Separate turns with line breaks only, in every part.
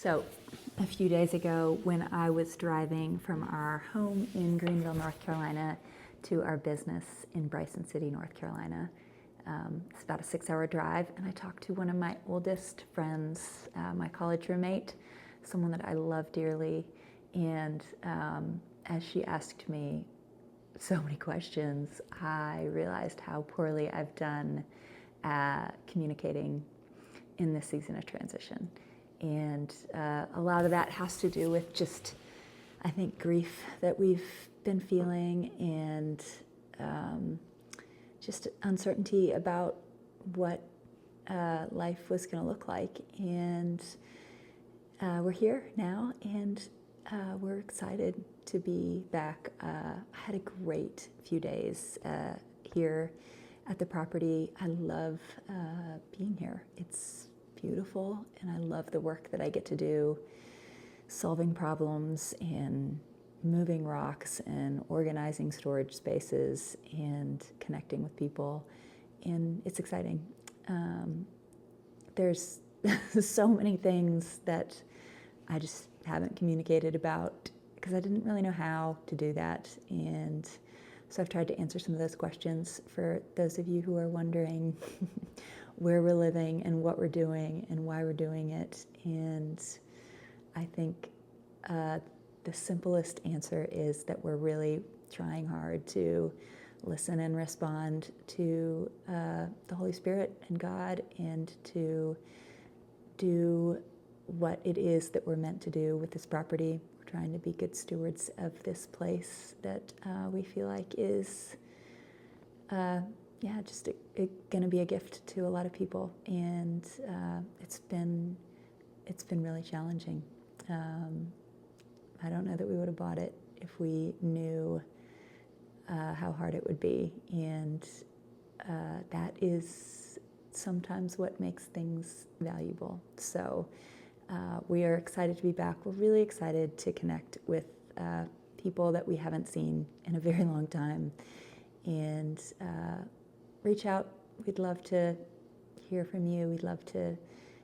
So a few days ago, when I was driving from our home in Greenville, North Carolina, to our business in Bryson City, North Carolina, it's about a 6-hour drive, and I talked to one of my oldest friends, my college roommate, someone that I love dearly, and as she asked me so many questions, I realized how poorly I've done communicating in this season of transition. And a lot of that has to do with just, I think, grief that we've been feeling and just uncertainty about what life was going to look like. And we're here now, and we're excited to be back. I had a great few days here at the property. I love being here. It's beautiful, and I love the work that I get to do, solving problems and moving rocks and organizing storage spaces and connecting with people, and it's exciting. There's so many things that I just haven't communicated about because I didn't really know how to do that, and so I've tried to answer some of those questions for those of you who are wondering where we're living and what we're doing and why we're doing it. And I think the simplest answer is that we're really trying hard to listen and respond to the Holy Spirit and God, and to do what it is that we're meant to do with this property. We're trying to be good stewards of this place that we feel like is just going to be a gift to a lot of people, and it's been really challenging. I don't know that we would have bought it if we knew how hard it would be, and that is sometimes what makes things valuable. So we are excited to be back. We're really excited to connect with people that we haven't seen in a very long time, and reach out. We'd love to hear from you. We'd love to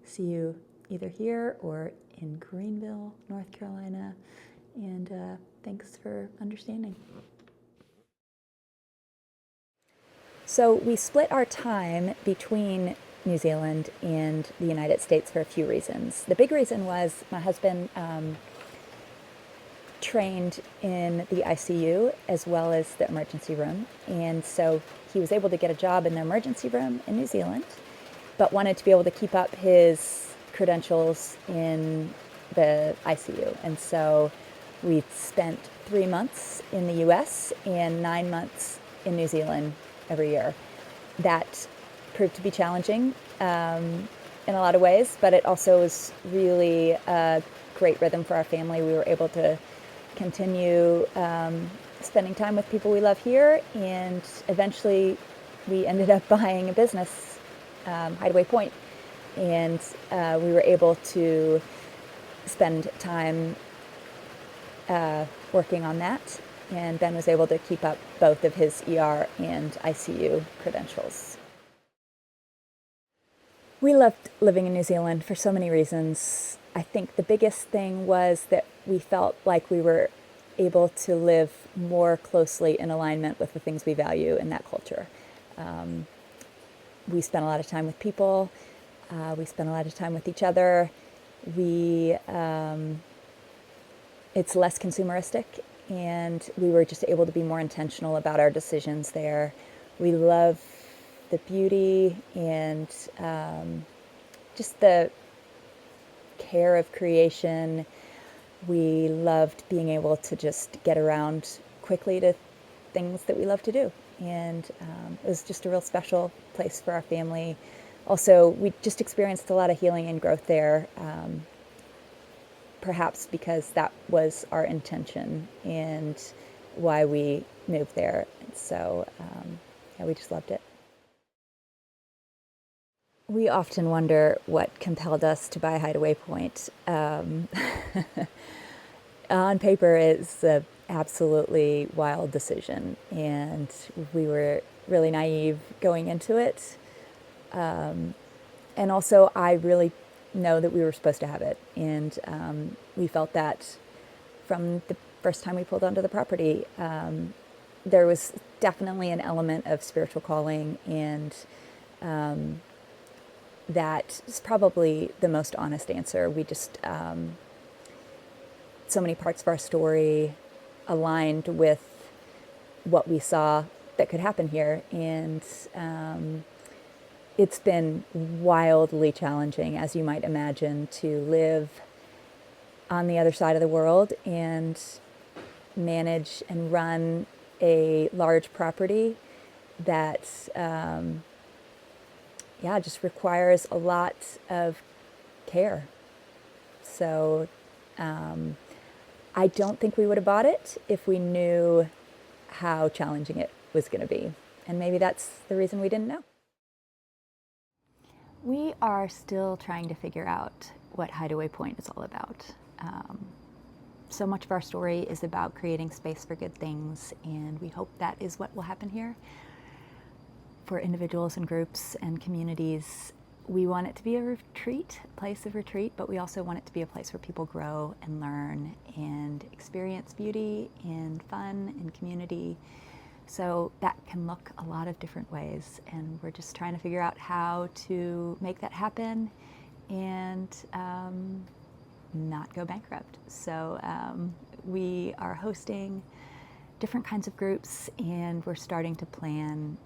see you either here or in Greenville, North Carolina, and thanks for understanding. So we split our time between New Zealand and the United States for a few reasons. The big reason was my husband trained in the ICU as well as the emergency room, and so he was able to get a job in the emergency room in New Zealand, but wanted to be able to keep up his credentials in the ICU. And so we spent 3 months in the US and 9 months in New Zealand every year. That proved to be challenging in a lot of ways, but it also was really a great rhythm for our family. We were able to continue spending time with people we love here, and eventually we ended up buying a business, Hideaway Point, and we were able to spend time working on that, and Ben was able to keep up both of his ER and ICU credentials. We loved living in New Zealand for so many reasons. I think the biggest thing was that we felt like we were able to live more closely in alignment with the things we value in that culture. We spent a lot of time with people. We spent a lot of time with each other. It's less consumeristic, and we were just able to be more intentional about our decisions there. We love the beauty and just the care of creation. We loved being able to just get around quickly to things that we love to do. And it was just a real special place for our family. Also, we just experienced a lot of healing and growth there, perhaps because that was our intention and why we moved there. And so, we just loved it. We often wonder what compelled us to buy Hideaway Point. On paper, it's an absolutely wild decision, and we were really naive going into it. And also, I really know that we were supposed to have it. And we felt that from the first time we pulled onto the property. There was definitely an element of spiritual calling, and that is probably the most honest answer. We just, so many parts of our story aligned with what we saw that could happen here. And it's been wildly challenging, as you might imagine, to live on the other side of the world and manage and run a large property that, just requires a lot of care. So I don't think we would have bought it if we knew how challenging it was going to be. And maybe that's the reason we didn't know. We are still trying to figure out what Hideaway Point is all about. So much of our story is about creating space for good things, and we hope that is what will happen here. For individuals and groups and communities, we want it to be a retreat, a place of retreat, but we also want it to be a place where people grow and learn and experience beauty and fun and community. So that can look a lot of different ways, and we're just trying to figure out how to make that happen and not go bankrupt. So we are hosting different kinds of groups, and we're starting to plan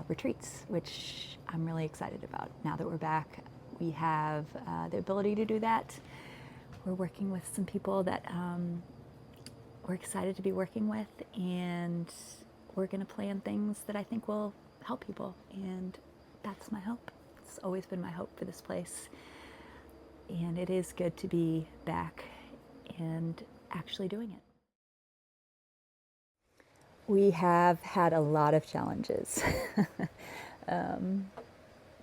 retreats, which I'm really excited about. Now that we're back, we have the ability to do that. We're working with some people that we're excited to be working with, and we're going to plan things that I think will help people, and that's my hope. It's always been my hope for this place, and it is good to be back and actually doing it. We have had a lot of challenges.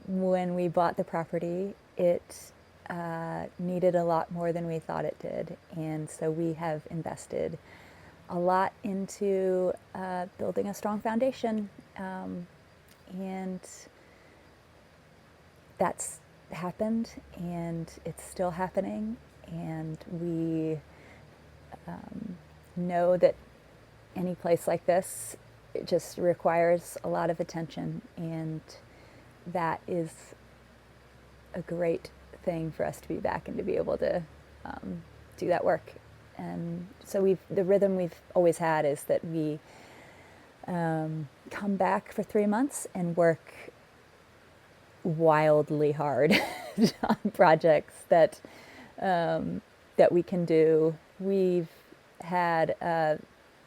When we bought the property, it needed a lot more than we thought it did, and so we have invested a lot into building a strong foundation, and that's happened, and it's still happening, and we know that any place like this, it just requires a lot of attention, and that is a great thing for us to be back and to be able to do that work. And so the rhythm we've always had is that we come back for 3 months and work wildly hard on projects that we can do. We've had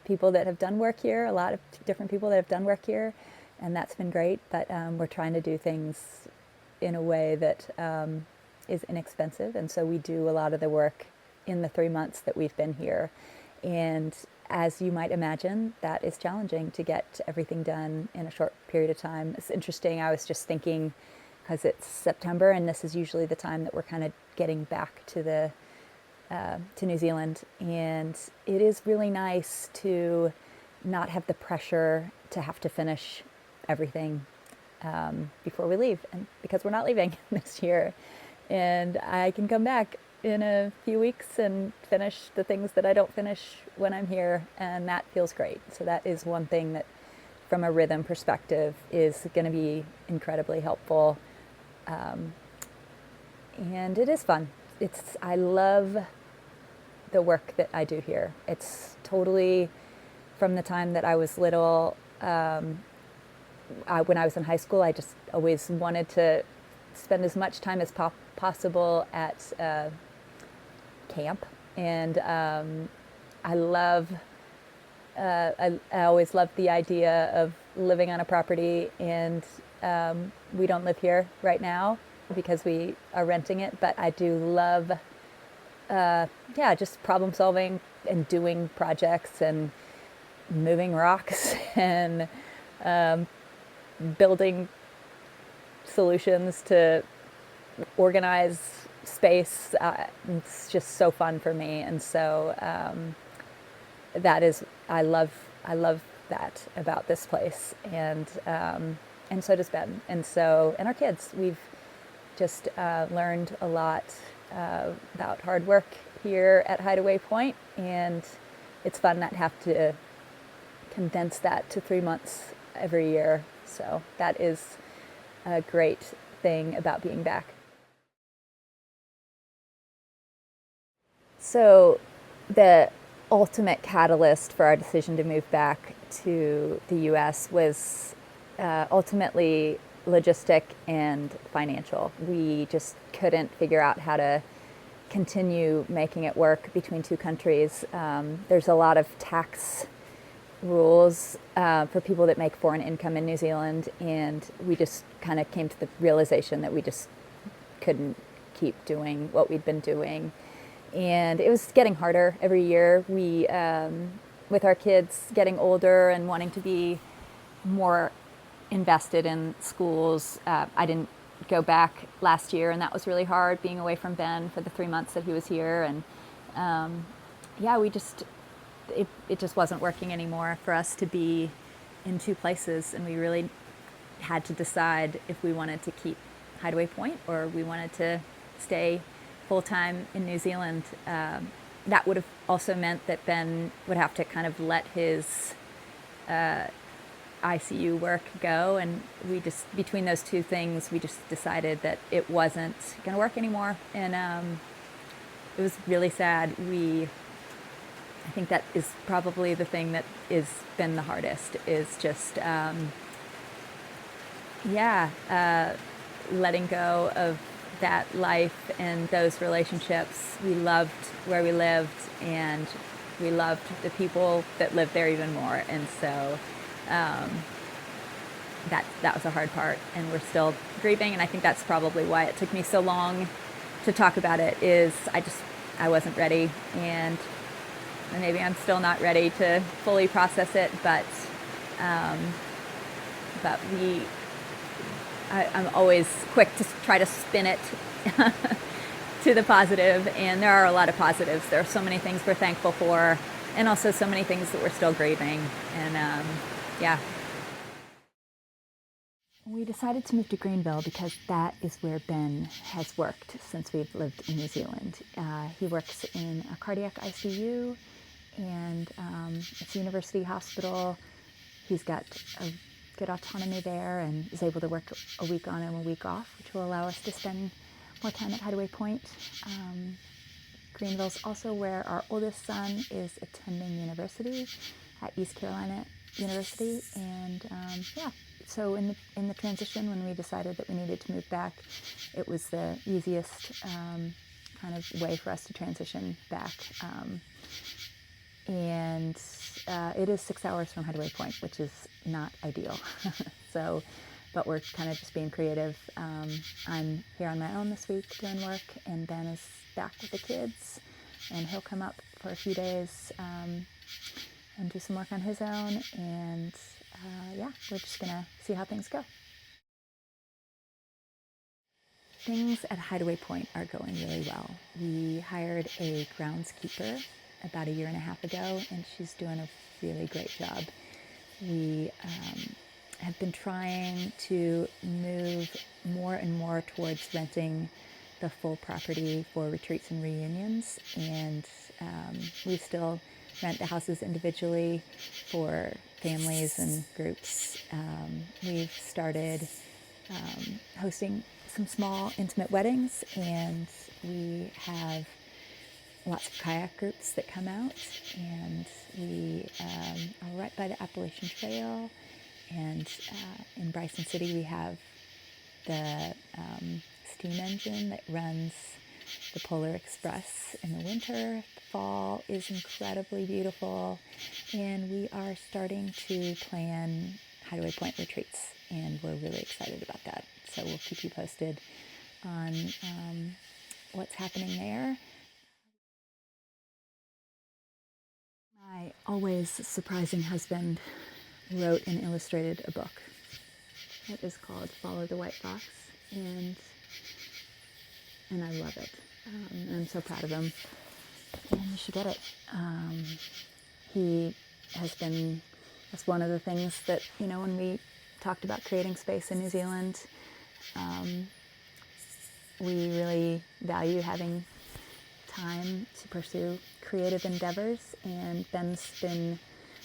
people that have done work here, a lot of different people that have done work here, and that's been great. But we're trying to do things in a way that is inexpensive, and so we do a lot of the work in the 3 months that we've been here. And as you might imagine, that is challenging to get everything done in a short period of time. It's interesting, I was just thinking, because it's September and this is usually the time that we're kind of getting back to New Zealand, and it is really nice to not have the pressure to have to finish everything before we leave, and because we're not leaving this year, and I can come back in a few weeks and finish the things that I don't finish when I'm here, and that feels great. So that is one thing that, from a rhythm perspective, is going to be incredibly helpful, and it is fun. I love the work that I do here. It's totally from the time that I was little. When I was in high school, I just always wanted to spend as much time as possible at camp, and I always loved the idea of living on a property, and we don't live here right now because we are renting it, but I do love just problem solving and doing projects and moving rocks and building solutions to organize space. It's just so fun for me, and so I love that about this place, and so does Ben, and our kids. We've just learned a lot about hard work here at Hideaway Point, and it's fun not to have to condense that to 3 months every year. So that is a great thing about being back. So the ultimate catalyst for our decision to move back to the US was ultimately logistic and financial. We just couldn't figure out how to continue making it work between two countries. There's a lot of tax rules for people that make foreign income in New Zealand, and we just kind of came to the realization that we just couldn't keep doing what we'd been doing. And it was getting harder every year. We, with our kids getting older and wanting to be more invested in schools, I didn't go back last year, and that was really hard, being away from Ben for the 3 months that he was here. And it just wasn't working anymore for us to be in two places, and we really had to decide if we wanted to keep Hideaway Point or we wanted to stay full-time in New Zealand. That would have also meant that Ben would have to kind of let his ICU work go, and we just, between those two things, we just decided that it wasn't going to work anymore. And it was really sad. I think that is probably the thing that has been the hardest, is just letting go of that life and those relationships. We loved where we lived, and we loved the people that lived there even more. And so that was a hard part, and we're still grieving. And I think that's probably why it took me so long to talk about it, is I wasn't ready, and maybe I'm still not ready to fully process it, but I'm always quick to try to spin it to the positive, and there are a lot of positives. There are so many things we're thankful for, and also so many things that we're still grieving. And we decided to move to Greenville because that is where Ben has worked since we've lived in New Zealand. He works in a cardiac ICU, and it's a university hospital. He's got a good autonomy there and is able to work a week on and a week off, which will allow us to spend more time at Hideaway Point. Greenville's also where our oldest son is attending university at East Carolina University. And so in the transition, when we decided that we needed to move back, it was the easiest kind of way for us to transition back. And it is 6 hours from Hideaway Point, which is not ideal. But we're kind of just being creative. I'm here on my own this week doing work, and Ben is back with the kids, and he'll come up for a few days and do some work on his own. And we're just gonna see how things go. Things at Hideaway Point are going really well. We hired a groundskeeper about 1.5 years ago, and she's doing a really great job. We have been trying to move more and more towards renting the full property for retreats and reunions, and we still rent the houses individually for families and groups. We've started hosting some small intimate weddings, and we have lots of kayak groups that come out, and we are right by the Appalachian Trail. And in Bryson City, we have the steam engine that runs the Polar Express in the winter. The fall is incredibly beautiful, and we are starting to plan Hideaway Point retreats, and we're really excited about that. So we'll keep you posted on what's happening there. My always surprising husband wrote and illustrated a book that is called Follow the White Fox, and I love it. And I'm so proud of him, and you should get it. He has been, that's one of the things that, when we talked about creating space in New Zealand, we really value having time to pursue creative endeavors, and Ben's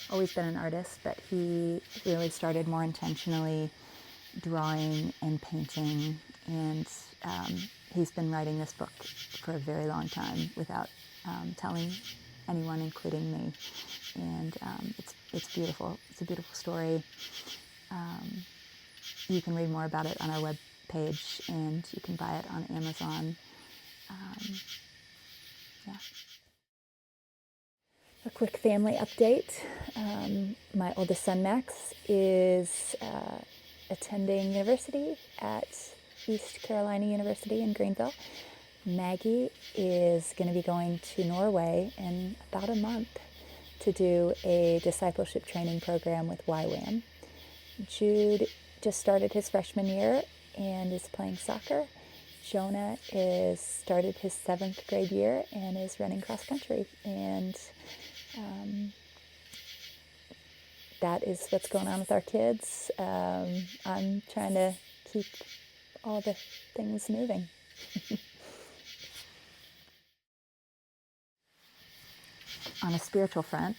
always been an artist, but he really started more intentionally drawing and painting, and he's been writing this book for a very long time without telling anyone, including me, and it's beautiful. It's a beautiful story. You can read more about it on our web page, and you can buy it on Amazon. Yeah. A quick family update. My oldest son, Max, is attending university at East Carolina University in Greenville. Maggie is going to be going to Norway in about a month to do a discipleship training program with YWAM. Jude just started his freshman year and is playing soccer. Jonah is started his 7th grade year and is running cross country. And that is what's going on with our kids. I'm trying to keep all the things moving. On a spiritual front,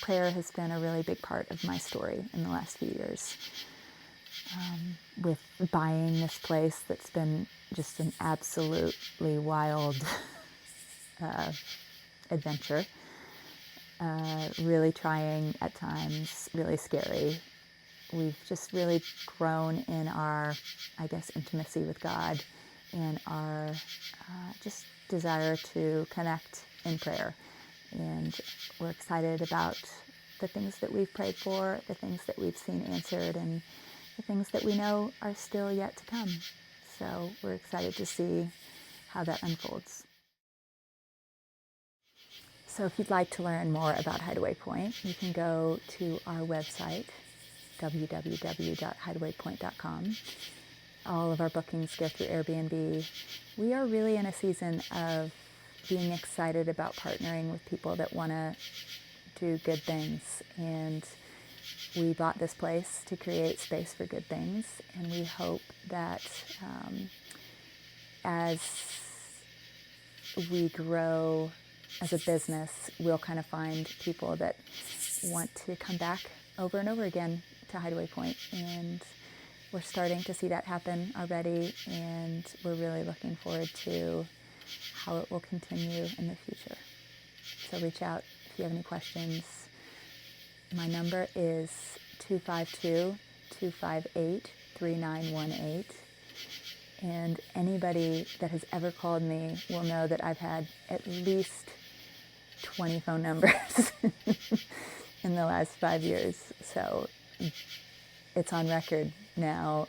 prayer has been a really big part of my story in the last few years. With buying this place that's been just an absolutely wild adventure, really trying at times, really scary. We've just really grown in our, intimacy with God and our just desire to connect in prayer. And we're excited about the things that we've prayed for, the things that we've seen answered, and the things that we know are still yet to come. So we're excited to see how that unfolds. So if you'd like to learn more about Hideaway Point, you can go to our website, www.hideawaypoint.com. All of our bookings go through Airbnb. We are really in a season of being excited about partnering with people that want to do good things. And we bought this place to create space for good things. And we hope that as we grow as a business, we'll kind of find people that want to come back over and over again to Hideaway Point. And we're starting to see that happen already. And we're really looking forward to how it will continue in the future. So reach out if you have any questions. My number is 252-258-3918. And anybody that has ever called me will know that I've had at least 20 phone numbers in the last 5 years. So it's on record now.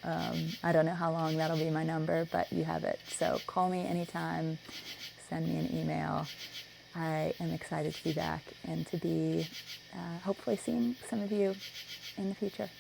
I don't know how long that'll be my number, but you have it. So call me anytime, send me an email. I am excited to be back and to be hopefully seeing some of you in the future.